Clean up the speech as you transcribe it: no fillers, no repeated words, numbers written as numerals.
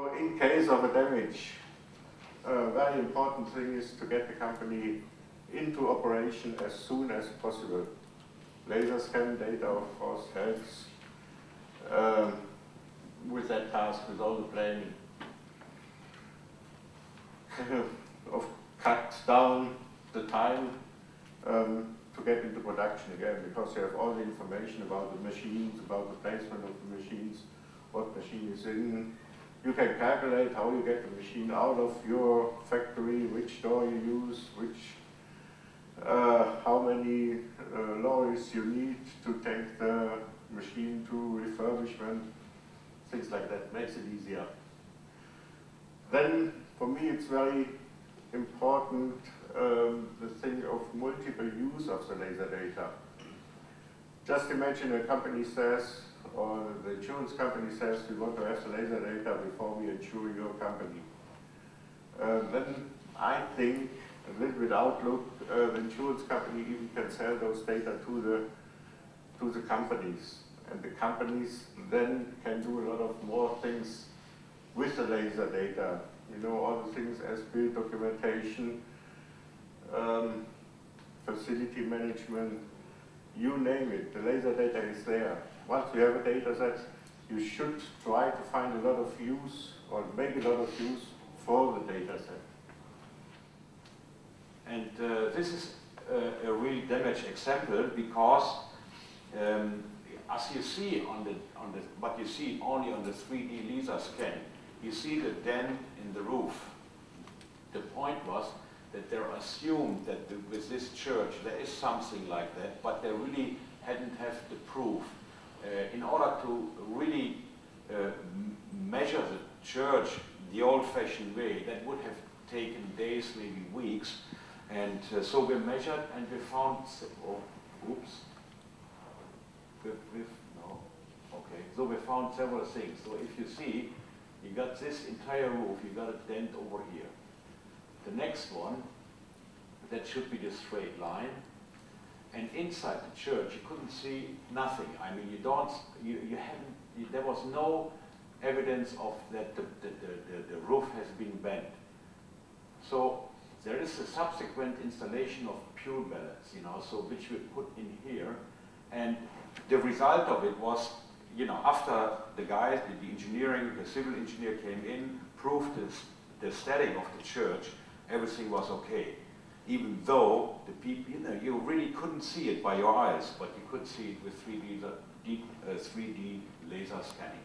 So in case of a damage, a very important thing is to get the company into operation as soon as possible. Laser scan data, of course, helps with that task, with all the planning. Of cut down the time to get into production again, because you have all the information about the machines, about the placement of the machines, what machine is in. You can calculate how you get the machine out of your factory, which door you use, how many lorries you need to take the machine to refurbishment, things like that. Makes it easier. Then, for me, it's very important the thing of multiple use of the laser data. Just imagine a company says, or the insurance company says, we want to have the laser data before we insure your company. Then I think, a little bit outlook, the insurance company even can sell those data to the companies. And the companies then can do a lot of more things with the laser data. You know, all the things as build documentation, facility management, you name it, the laser data is there. Once you have a data set, you should try to find a lot of use, or make a lot of use for the data set. And this is a real damage example, because as you see what you see only on the 3D laser scan, you see the dent in the roof. The point was that they assumed that with this church there is something like that, but they really hadn't have the proof. In order to really measure the church the old-fashioned way, that would have taken days, maybe weeks. And so we measured and we found, so we found several things. So if you see, you got this entire roof, you got a dent over here. The next one, that should be the straight line. And inside the church, you couldn't see nothing. I mean, there was no evidence of that the roof has been bent. So there is a subsequent installation of pure balance, you know, so which we put in here. And the result of it was, you know, after the guys, the engineering, the civil engineer came in, proved the static of the church, everything was okay. Even though the people, you know, you really couldn't see it by your eyes, but you could see it with 3D laser scanning.